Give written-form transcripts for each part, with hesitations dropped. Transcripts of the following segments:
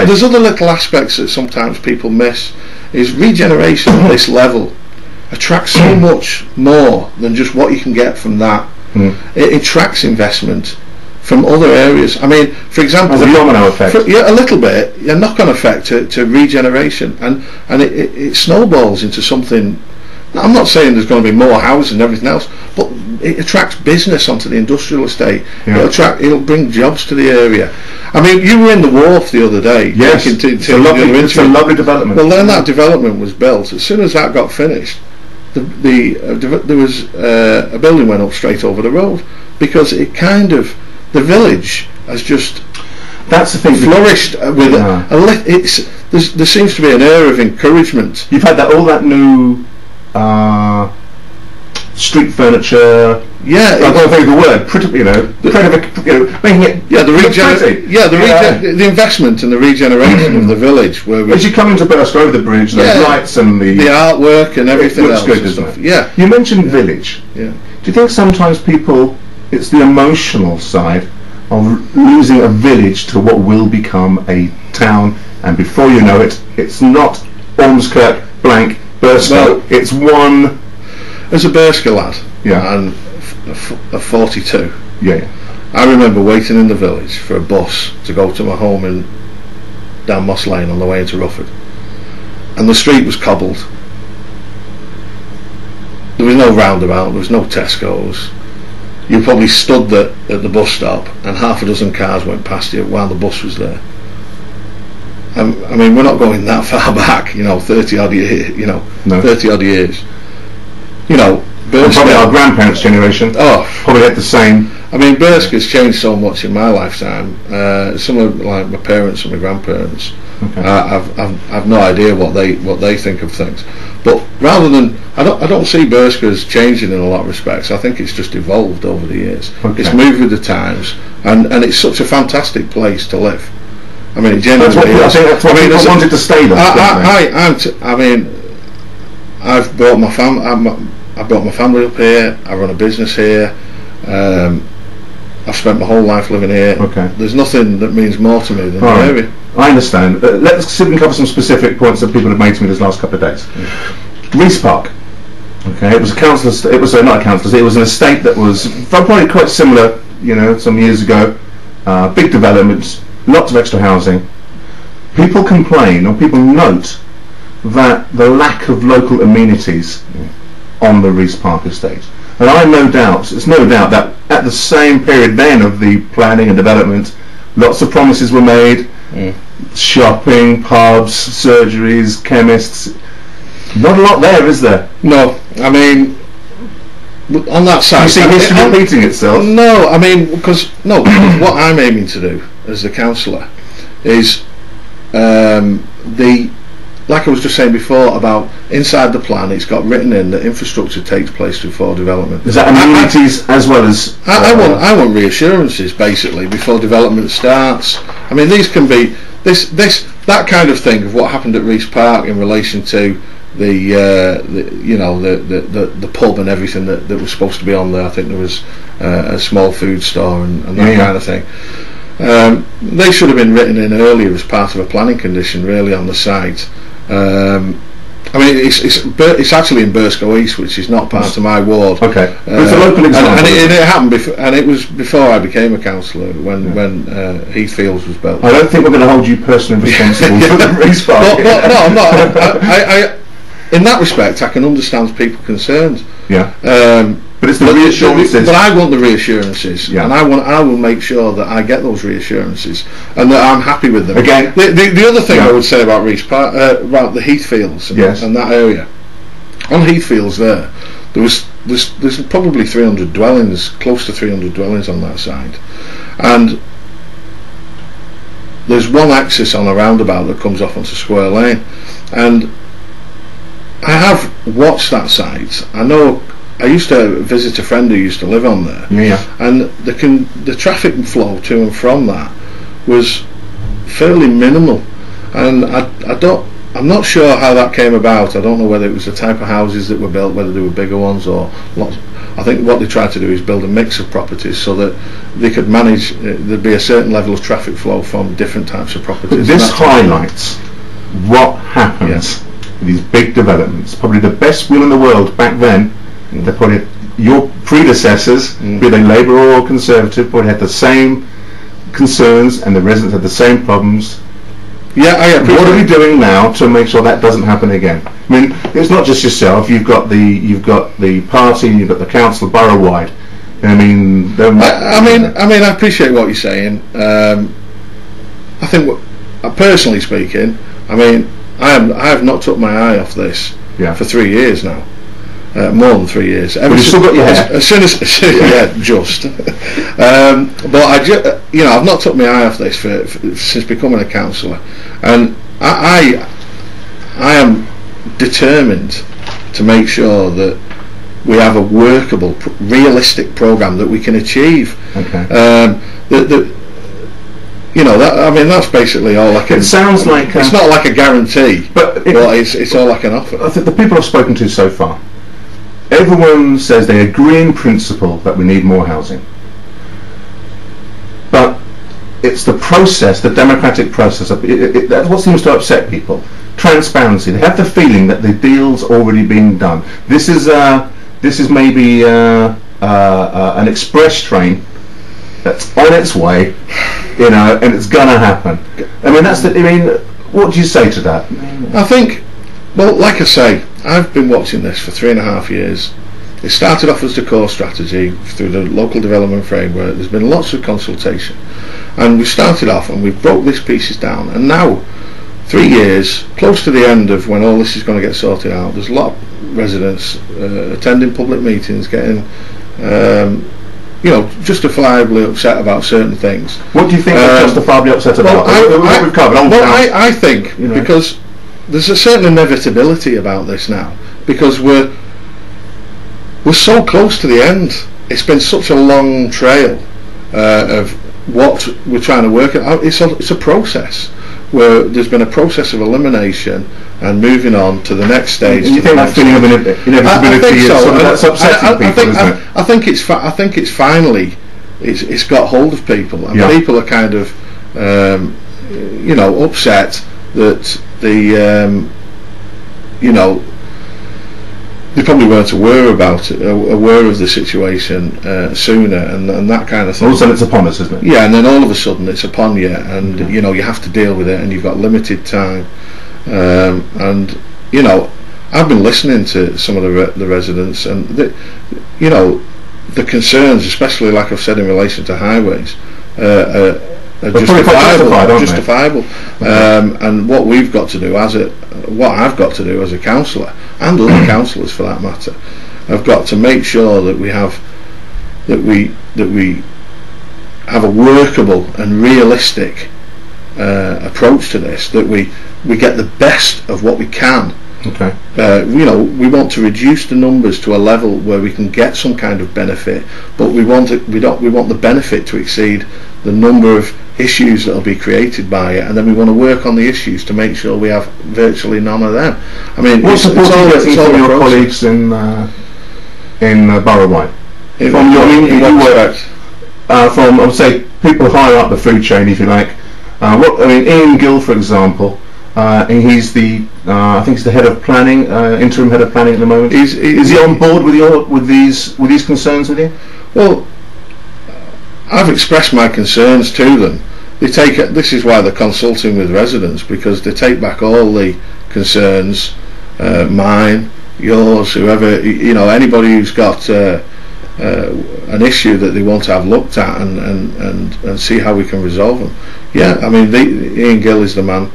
there's other little aspects that sometimes people miss. Is regeneration at this level attracts so much more than just what you can get from that. It attracts investment from other areas. I mean, for example, as a domino effect. A little bit, a knock-on effect to regeneration, and it snowballs into something. I'm not saying there's going to be more houses and everything else, but it attracts business onto the industrial estate. It'll bring jobs to the area. I mean, you were in the Wharf the other day. Yes, it's a lovely development. Well, then that development was built. As soon as that got finished, there was a building went up straight over the road, because it kind of, the village has just, that's the thing, flourished with there seems to be an air of encouragement. You've had all that new street furniture. Yeah, I don't think the word. Making it. The investment and the regeneration of the village. Where as you come into Burscough over the bridge, those lights and the artwork and everything looks else good, and doesn't stuff. it? Yeah. You mentioned village. Yeah. Do you think sometimes it's the emotional side of losing a village to what will become a town, and before you know it, it's not Ormskirk blank Burscough. It's one. As a Burscough lad, and a 42. Yeah. I remember waiting in the village for a bus to go to my home down Moss Lane on the way into Rufford, and the street was cobbled. There was no roundabout, there was no Tesco's. You probably stood at the bus stop and half a dozen cars went past you while the bus was there. I mean, we're not going that far back, 30 odd years, 30 odd years. Probably our grandparents' generation probably had the same. I mean, Burscough's changed so much in my lifetime. Some of like my parents and my grandparents, I've no idea what they think of things. But rather than, I don't see Burscough's changing in a lot of respects. I think it's just evolved over the years. It's moved with the times, and it's such a fantastic place to live. I mean, it genuinely is. I think that's what people wanted to stay there. I mean, I've brought my family up here. I run a business here. I've spent my whole life living here. There's nothing that means more to me than the area. I understand. Let's see if we can cover some specific points that people have made to me this last couple of days. Reece Park. It was a councillor's. It was not a councillor's. It was an estate that was probably quite similar. Some years ago. Big developments, lots of extra housing. People complain, or people note, that the lack of local amenities on the Reece Park estate. And it's no doubt that at the same period then of the planning and development, lots of promises were made. Shopping, pubs, surgeries, chemists. Not a lot there, is there? No, I mean, on that side, you see history repeating itself. No, I mean, because what I'm aiming to do as the councillor is like I was just saying before about inside the plan, it's got written in that infrastructure takes place before development. Is that amenities as well as? I want reassurances basically before development starts. I mean, these can be that kind of thing of what happened at Reece Park in relation to the pub and everything that was supposed to be on there. I think there was a small food store and that kind of thing. They should have been written in earlier as part of a planning condition really on the site. I mean, it's actually in Burscough East, which is not part of my ward. Okay, but it's a local example. And it happened before, and it was before I became a councillor when Heathfields was built. I don't think we're going to hold you personally responsible for the Reece Park. No, I'm not. I in that respect, I can understand people's concerns. Yeah. But it's the reassurances. But I want the reassurances, and I will make sure that I get those reassurances, and that I'm happy with them. Again, the other thing I would say about Reece Park, about the Heathfields and that area, on Heathfields there's probably 300 dwellings, close to 300 dwellings on that side, and there's one axis on a roundabout that comes off onto Square Lane, and I have watched that site. I used to visit a friend who used to live on there, and the traffic flow to and from that was fairly minimal, and I'm not sure how that came about. I don't know whether it was the type of houses that were built, whether they were bigger ones or I think what they tried to do is build a mix of properties so that they could manage, there'd be a certain level of traffic flow from different types of properties. But this highlights what happens with these big developments. Probably the best will in the world back then, they're probably your predecessors, be they Labour or Conservative, probably had the same concerns and the residents had the same problems. Yeah, I appreciate. What are we doing now to make sure that doesn't happen again? I mean, it's not just yourself. You've got the party, you've got the council borough-wide. I mean, I appreciate what you're saying. I think, personally speaking, I mean, I have not took my eye off this for 3 years now. More than 3 years. But you've still got your hair. As soon as just. But I've not took my eye off this since becoming a councillor, and I am determined to make sure that we have a workable, realistic programme that we can achieve. Okay. That's basically all I can. It sounds like it's not like a guarantee, but it's all I can offer. I think the people I've spoken to so far, everyone says they agree in principle that we need more housing, but it's the process, the democratic process. That's what seems to upset people. Transparency. They have the feeling that the deal's already been done. This is maybe an express train that's on its way, and it's gonna happen. I mean, what do you say to that? I think, well, like I say, I've been watching this for 3.5 years. It started off as the core strategy through the local development framework. There's been lots of consultation, and we started off and we've broke these pieces down, and now 3 years, close to the end of when all this is going to get sorted out, there's a lot of residents attending public meetings, getting justifiably upset about certain things. What do you think they're justifiably upset about? I think because there's a certain inevitability about this now, because we're so close to the end. It's been such a long trail of what we're trying to work out. It's a process where there's been a process of elimination and moving on to the next stage. And you think that feeling of inevitability is sort of that's upsetting people, isn't it? I think it's finally it's got hold of people, and people are kind of upset that they probably weren't aware of the situation sooner, and that kind of thing. All of a sudden it's upon us, isn't it? Yeah, and then all of a sudden it's upon you, and you have to deal with it, and you've got limited time. And I've been listening to some of the residents, and the concerns, especially like I've said in relation to highways, are justifiable. And what we've got to do what I've got to do as a councillor, and other councillors for that matter, have got to make sure that we have a workable and realistic approach to this, that we get the best of what we can. Okay. We want to reduce the numbers to a level where we can get some kind of benefit, but we want the benefit to exceed the number of issues that will be created by it, and then we want to work on the issues to make sure we have virtually none of them. I mean, what support are you getting from your colleagues in borough-wide? From, I would say, people higher up the food chain, if you like. Ian Gill, for example. He's I think he's the head of planning, interim head of planning at the moment. Is he on board with these concerns with you? Well, I've expressed my concerns to them. This is why they're consulting with residents, because they take back all the concerns, mine, yours, whoever, anybody who's got an issue that they want to have looked at and see how we can resolve them. Yeah, I mean, Ian Gill is the man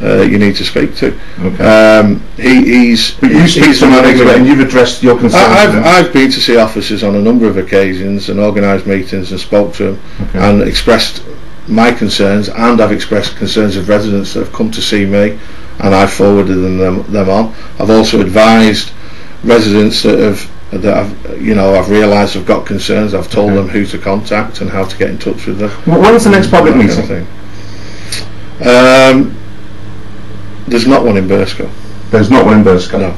you need to speak to. Okay. He's the man, and you've addressed your concerns. I've been to see officers on a number of occasions and organised meetings and spoke to them, and expressed my concerns, and I've expressed concerns of residents that have come to see me, and I've forwarded them on. I've also advised residents that I've realised have got concerns. I've told them who to contact and how to get in touch with them. When's the next public meeting? Kind of there's not one in Burscough. There's not one in Burscough. No.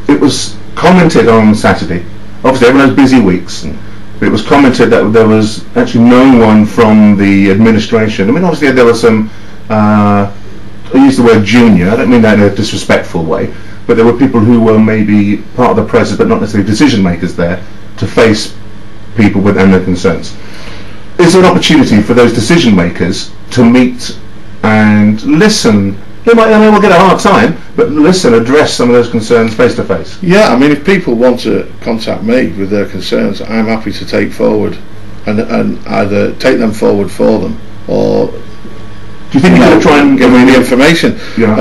It was commented on Saturday obviously everyone has busy weeks. But it was commented that there was actually no one from the administration. I mean, obviously there was some, I use the word junior, I don't mean that in a disrespectful way, but there were people who were maybe part of the process but not necessarily decision makers there to face people with and their concerns. Is there an opportunity for those decision makers to meet and listen? They might, I mean, we'll get a hard time, but listen, address some of those concerns face to face. Yeah, I mean, if people want to contact me with their concerns, I'm happy to take forward and either take them forward for them, or do you think you're going to try and give me the information? Yeah.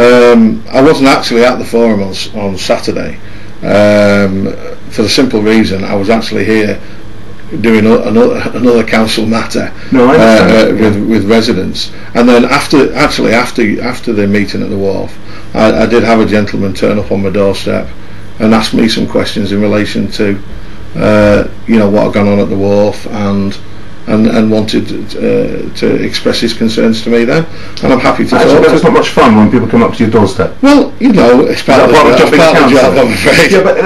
I wasn't actually at the forum on Saturday for the simple reason I was actually here doing another council matter with residents, and then after the meeting at the wharf, I did have a gentleman turn up on my doorstep and ask me some questions in relation to what had gone on at the wharf, and wanted to express his concerns to me then, and I'm happy to talk. That's not much fun when people come up to your doorstep. Well, it's part of the job, I'm afraid. Yeah, but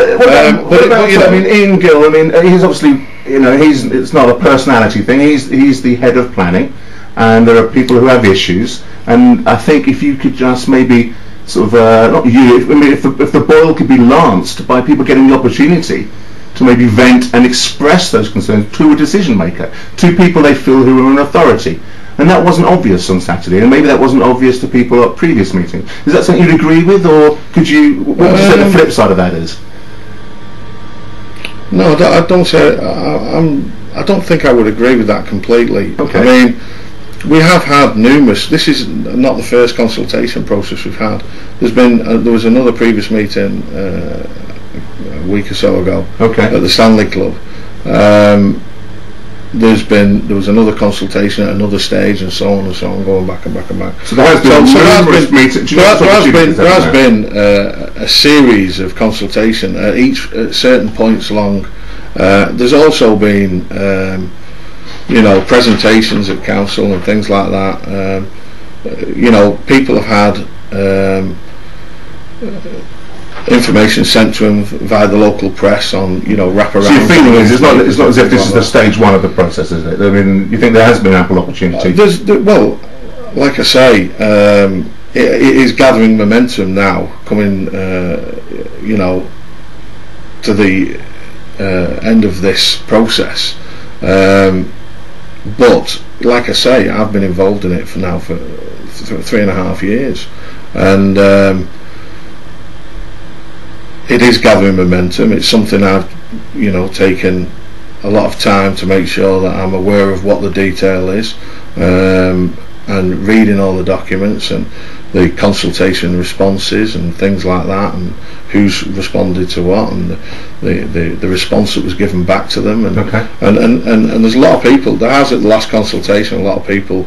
I mean, Ian Gill, I mean, he's obviously, it's not a personality thing. He's the head of planning, and there are people who have issues, and I think if you could just maybe sort of not you, if the boil could be lanced by people getting the opportunity to maybe vent and express those concerns to a decision maker, to people they feel who are an authority. And that wasn't obvious on Saturday, and maybe that wasn't obvious to people at previous meetings. Is that something you'd agree with, or could you, what would you say the flip side of that is? No, I don't think I would agree with that completely. Okay. I mean, we have had numerous. This is not the first consultation process we've had. There was another previous meeting a week or so ago at the Stanley Club. There was another consultation at another stage, and so on and so on, going back and back and back. So there has been a series of consultation at certain points along. There's also been presentations at council and things like that. People have had information sent to them via the local press on wraparound. So your feeling is it's not as if this is the stage one of the process, is it? I mean, you think there has been ample opportunity? Well, like I say, it is gathering momentum now, coming to the end of this process. But like I say, I've been involved in it for 3.5 years, and it is gathering momentum. It's something I've taken a lot of time to make sure that I'm aware of what the detail is, and reading all the documents and the consultation responses and things like that, and who's responded to what, and the response that was given back to them, and there's a lot of people. There has at the last consultation, a lot of people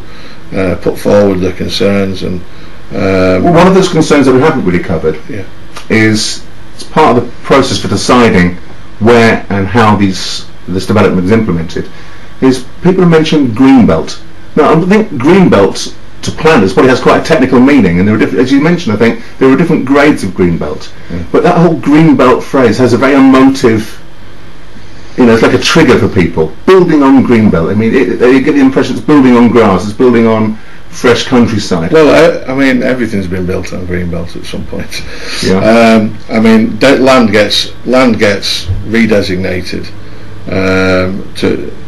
put forward their concerns, and one of those concerns that we haven't really covered is, it's part of the process for deciding where and how this development is implemented, is people have mentioned greenbelt. Now, I think greenbelt to planners probably has quite a technical meaning, and there are as you mentioned, I think there are different grades of greenbelt. But that whole greenbelt phrase has a very emotive, it's like a trigger for people. Building on greenbelt. I mean, you get the impression it's building on grass, it's building on fresh countryside. Well, I mean, everything's been built on greenbelt at some point. Yeah. I mean, land gets redesignated.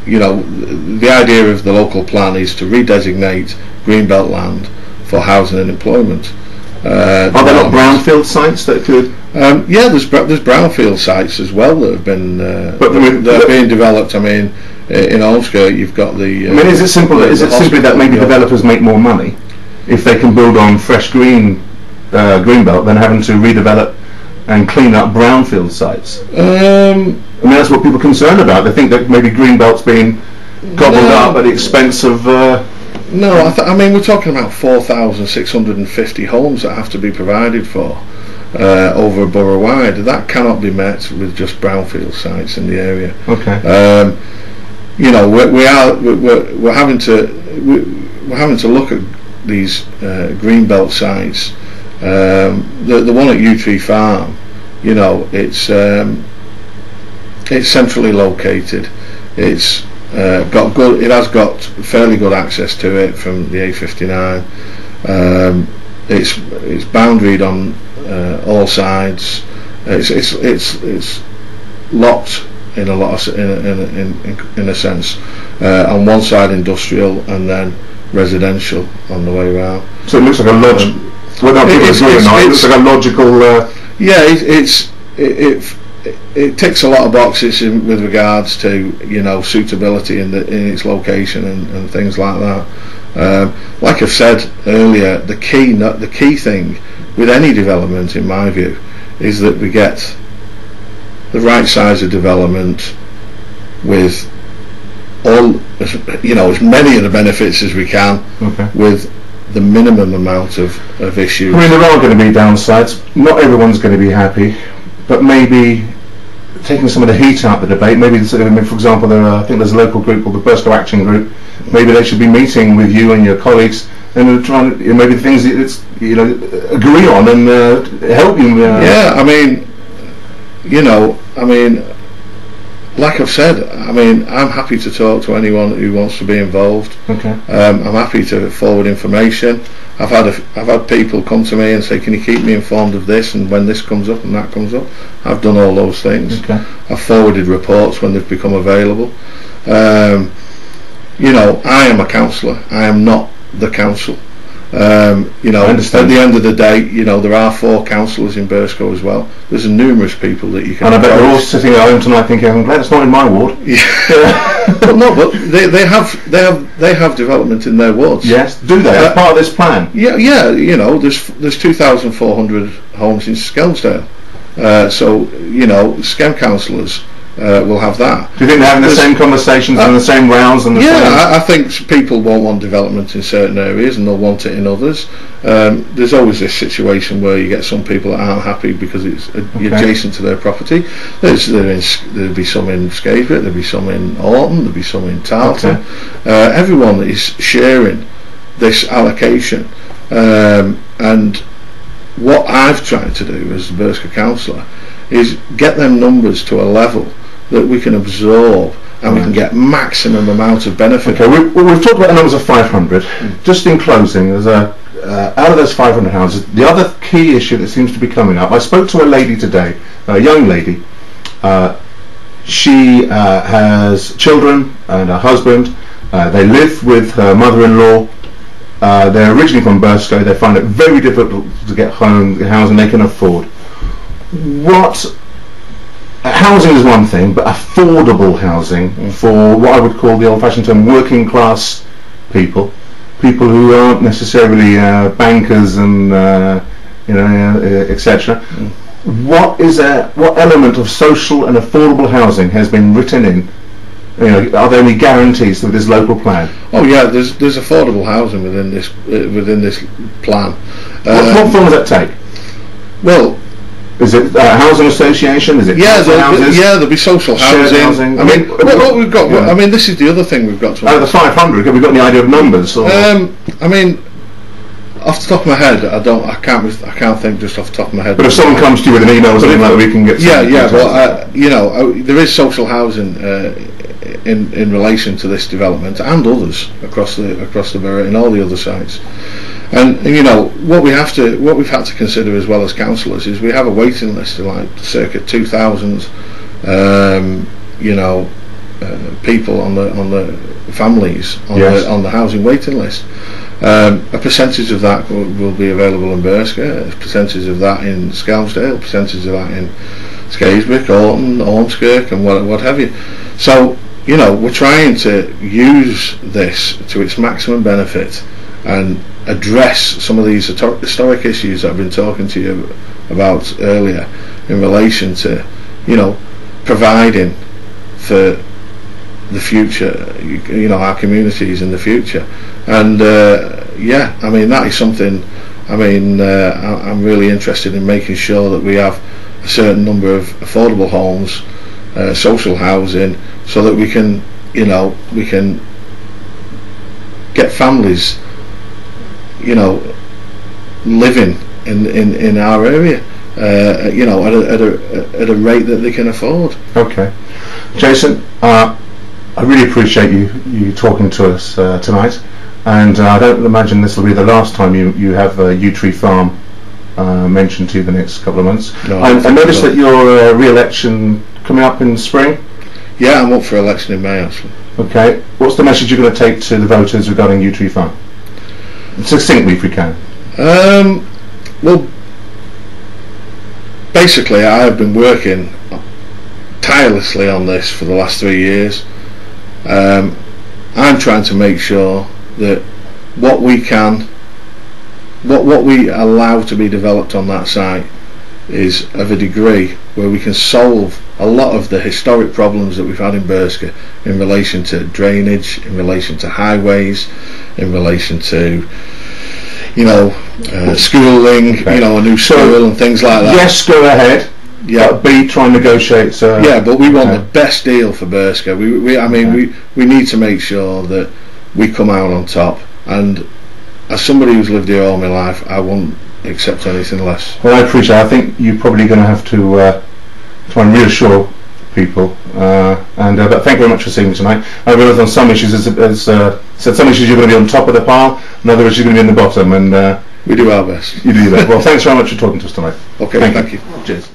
The idea of the local plan is to redesignate greenbelt land for housing and employment. Are there not brownfield sites that could? There's brownfield sites as well that have been that are being developed. I mean, in Ormskirk you've got the. I mean, is it simple? Is it simply that maybe developers make more money if they can build on fresh greenbelt than having to redevelop and clean up brownfield sites? I mean, that's what people are concerned about. They think that maybe greenbelt's being gobbled up at the expense of. No, I mean, we're talking about 4,650 homes that have to be provided for over a borough wide. That cannot be met with just brownfield sites in the area. Okay. We're having to look at these greenbelt sites. The one at Yew Tree Farm, It's centrally located. It's got good. It has got fairly good access to it from the A59. It's boundaried on all sides. It's locked in a lot of, in a sense. On one side industrial and then residential on the way round. So it looks like a logical. It looks like a logical. Yeah, it ticks a lot of boxes with regards to suitability in its location and things like that. Like I've said earlier, the key thing with any development, in my view, is that we get the right size of development with all as many of the benefits as we can, with the minimum amount of issues. I mean, there are going to be downsides. Not everyone's going to be happy, but maybe taking some of the heat out of the debate. Maybe, for example, I think there's a local group called the Burscough Action Group. Maybe they should be meeting with you and your colleagues and trying to, maybe things that agree on and help you. Yeah, I mean, like I've said, I'm happy to talk to anyone who wants to be involved. Okay. I'm happy to forward information. I've had people come to me and say, can you keep me informed of this and when this comes up and that comes up. I've done all those things. Okay. I've forwarded reports when they've become available. I am a councillor. I am not the council. I understand. At the end of the day, there are 4 councillors in Burscough as well. There's numerous people that you can. And I bet they're all sitting at home tonight thinking, "I'm glad it's not in my ward." Yeah. but they have development in their wards. Yes, do they? As part of this plan. Yeah. There's 2,400 homes in Skelmersdale. So SCEM councillors will have that. Do you think they're having the same conversations and the same rounds and the same? I think people won't want development in certain areas and they'll want it in others. There's always this situation where you get some people that aren't happy because it's adjacent to their property. There'll be some in Scathebrook, there'll be some in Orton, there'll be some in Tarleton. Everyone is sharing this allocation, and what I've tried to do as the Burscough councillor is get them numbers to a level that we can absorb and we can get maximum amount of benefit. Okay, we've talked about the numbers of 500. Just in closing, there's out of those 500 houses, the other key issue that seems to be coming up. I spoke to a lady today, a young lady. She has children and a husband. They live with her mother-in-law. They're originally from Burscough. They find it very difficult to get housing they can afford. Housing is one thing, but affordable housing for what I would call the old-fashioned term working class people who aren't necessarily bankers and etc. What element of social and affordable housing has been written in? Are there any guarantees through this local plan? Oh yeah, there's affordable housing within this plan. What form does that take? Well, is it housing association? Is it there'll be social housing. What we've got. Yeah. This is the other thing we've got to. Out of the 500, have we got any idea of numbers? Or? Off the top of my head, I can't think just off the top of my head. But if someone comes to you with an email or something like that, we can get. There is social housing in relation to this development and others across the borough in all the other sites. And what we've had to consider as well as councillors is we have a waiting list of like circa 2,000 people on the families on the housing waiting list. A percentage of that will be available in Burscough, a percentage of that in Skelmersdale, a percentage of that in Scathebrook, Orton, Ormskirk and what have you. So we're trying to use this to its maximum benefit and address some of these historic issues that I've been talking to you about earlier in relation to providing for the future, our communities in the future. And that is something I'm really interested in, making sure that we have a certain number of affordable homes, social housing, so that we can get families living in our area at a rate that they can afford. Okay. Jason, I really appreciate you talking to us tonight, and I don't imagine this will be the last time you have Yew Tree Farm mentioned to you the next couple of months. No, I noticed that your re-election coming up in spring. Yeah, I'm up for election in May actually. Okay, what's the message you're going to take to the voters regarding Yew Tree Farm? Succinctly, if we can. Well, basically, I have been working tirelessly on this for the last 3 years. I'm trying to make sure that what we allow to be developed on that site is of a degree where we can solve a lot of the historic problems that we've had in Burscough in relation to drainage, in relation to highways, in relation to schooling, okay. A new school and things like that. Yes, go ahead. Yeah, but B, try and negotiate. Yeah, but we want the best deal for Burscough. We need to make sure that we come out on top. And as somebody who's lived here all my life, I won't accept anything less. Well, I appreciate it. I think you're probably going to have to try and reassure people. But thank you very much for seeing me tonight. I realise on some issues, as said, some issues you're going to be on top of the pile, and other issues you're going to be in the bottom. And we do our best. You do that. Well, thanks very much for talking to us tonight. Okay, thank you. Cheers.